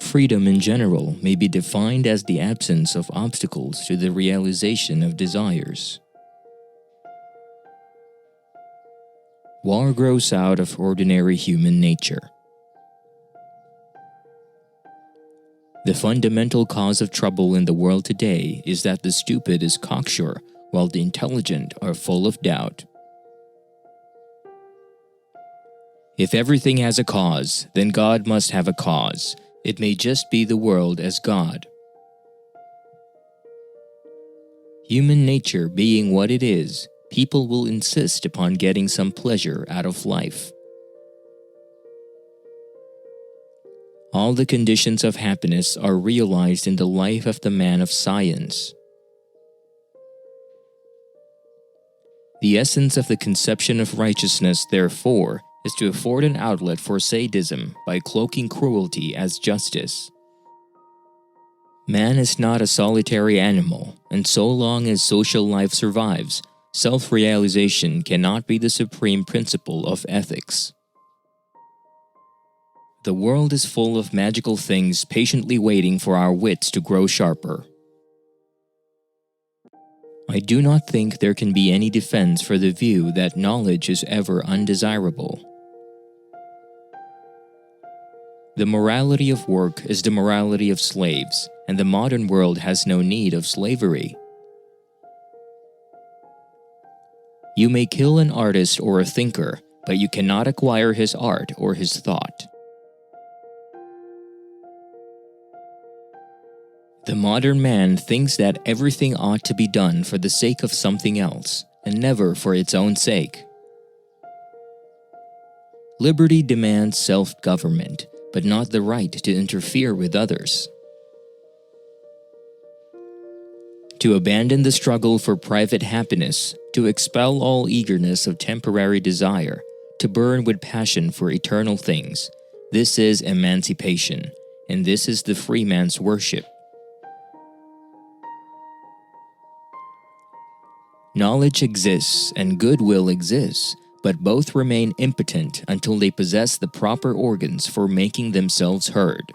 freedom in general may be defined as the absence of obstacles to the realization of desires. War grows out of ordinary human nature. The fundamental cause of trouble in the world today is that the stupid is cocksure while the intelligent are full of doubt. If everything has a cause, then God must have a cause. It may just be the world as God. Human nature being what it is, people will insist upon getting some pleasure out of life. All the conditions of happiness are realized in the life of the man of science. The essence of the conception of righteousness, therefore, is to afford an outlet for sadism by cloaking cruelty as justice. Man is not a solitary animal, and so long as social life survives, self-realization cannot be the supreme principle of ethics. The world is full of magical things patiently waiting for our wits to grow sharper. I do not think there can be any defense for the view that knowledge is ever undesirable. The morality of work is the morality of slaves, and the modern world has no need of slavery. You may kill an artist or a thinker, but you cannot acquire his art or his thought. The modern man thinks that everything ought to be done for the sake of something else, and never for its own sake. Liberty demands self-government, but not the right to interfere with others. To abandon the struggle for private happiness, to expel all eagerness of temporary desire, to burn with passion for eternal things, this is emancipation, and this is the free man's worship. Knowledge exists and goodwill exists, but both remain impotent until they possess the proper organs for making themselves heard.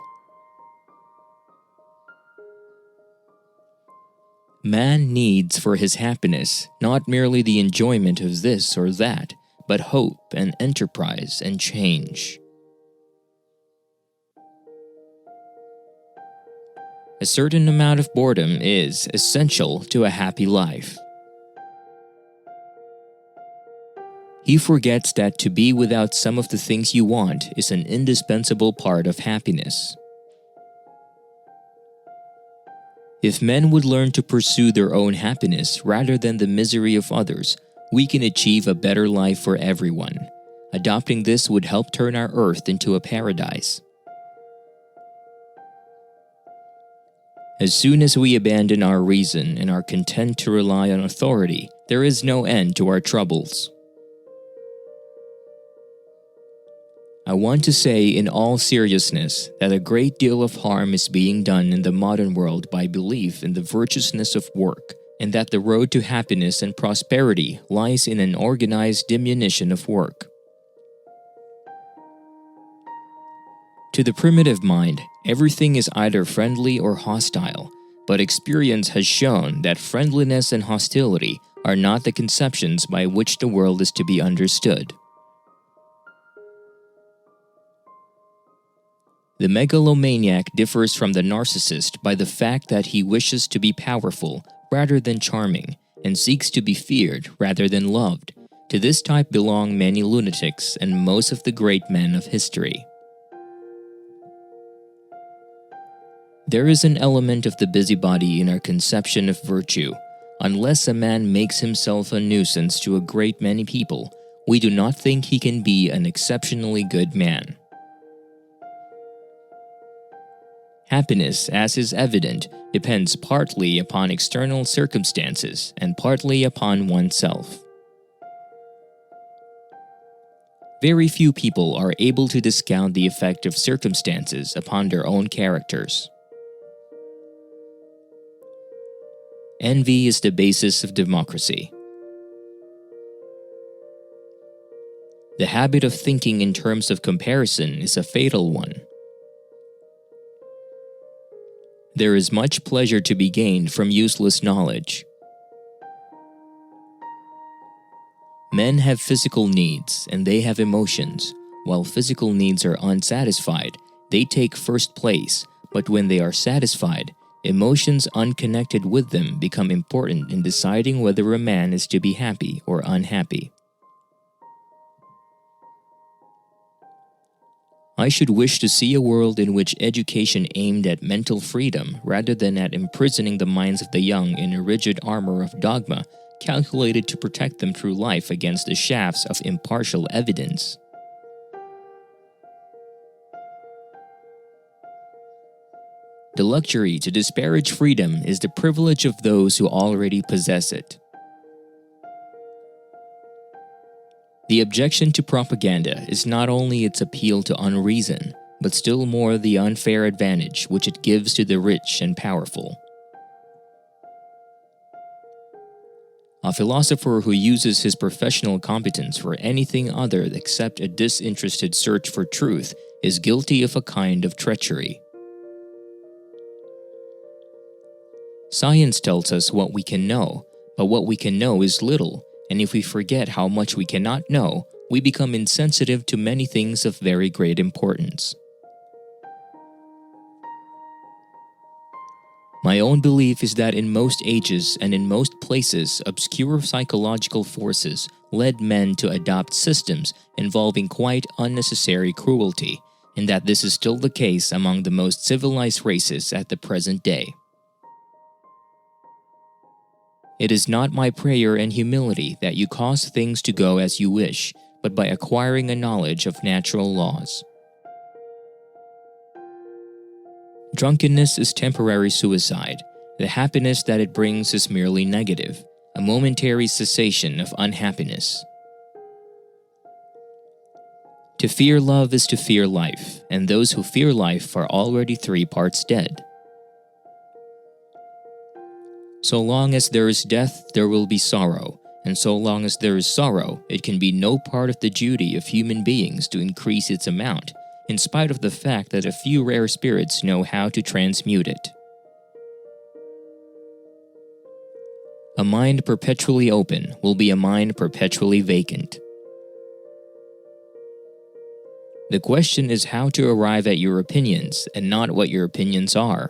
Man needs for his happiness not merely the enjoyment of this or that, but hope and enterprise and change. A certain amount of boredom is essential to a happy life. He forgets that to be without some of the things you want is an indispensable part of happiness. If men would learn to pursue their own happiness rather than the misery of others, we can achieve a better life for everyone. Adopting this would help turn our earth into a paradise. As soon as we abandon our reason and are content to rely on authority, there is no end to our troubles. I want to say in all seriousness that a great deal of harm is being done in the modern world by belief in the virtuousness of work, and that the road to happiness and prosperity lies in an organized diminution of work. To the primitive mind, everything is either friendly or hostile, but experience has shown that friendliness and hostility are not the conceptions by which the world is to be understood. The megalomaniac differs from the narcissist by the fact that he wishes to be powerful rather than charming, and seeks to be feared rather than loved. To this type belong many lunatics and most of the great men of history. There is an element of the busybody in our conception of virtue. Unless a man makes himself a nuisance to a great many people, we do not think he can be an exceptionally good man. Happiness, as is evident, depends partly upon external circumstances and partly upon oneself. Very few people are able to discount the effect of circumstances upon their own characters. Envy is the basis of democracy. The habit of thinking in terms of comparison is a fatal one. There is much pleasure to be gained from useless knowledge. Men have physical needs and they have emotions. While physical needs are unsatisfied, they take first place, but when they are satisfied, emotions unconnected with them become important in deciding whether a man is to be happy or unhappy. I should wish to see a world in which education aimed at mental freedom rather than at imprisoning the minds of the young in a rigid armor of dogma calculated to protect them through life against the shafts of impartial evidence. The luxury to disparage freedom is the privilege of those who already possess it. The objection to propaganda is not only its appeal to unreason, but still more the unfair advantage which it gives to the rich and powerful. A philosopher who uses his professional competence for anything other except a disinterested search for truth is guilty of a kind of treachery. Science tells us what we can know, but what we can know is little, and if we forget how much we cannot know, we become insensitive to many things of very great importance. My own belief is that in most ages and in most places, obscure psychological forces led men to adopt systems involving quite unnecessary cruelty, and that this is still the case among the most civilized races at the present day. It is not my prayer and humility that you cause things to go as you wish, but by acquiring a knowledge of natural laws. Drunkenness is temporary suicide. The happiness that it brings is merely negative, a momentary cessation of unhappiness. To fear love is to fear life, and those who fear life are already 3 parts dead. So long as there is death, there will be sorrow, and so long as there is sorrow, it can be no part of the duty of human beings to increase its amount, in spite of the fact that a few rare spirits know how to transmute it. A mind perpetually open will be a mind perpetually vacant. The question is how to arrive at your opinions and not what your opinions are.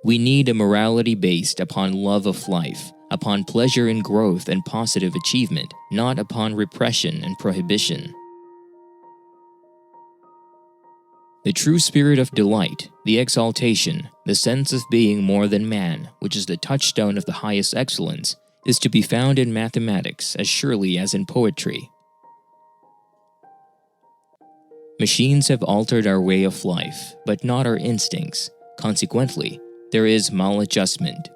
We need a morality based upon love of life, upon pleasure in growth and positive achievement, not upon repression and prohibition. The true spirit of delight, the exaltation, the sense of being more than man, which is the touchstone of the highest excellence, is to be found in mathematics as surely as in poetry. Machines have altered our way of life, but not our instincts. Consequently, there is maladjustment.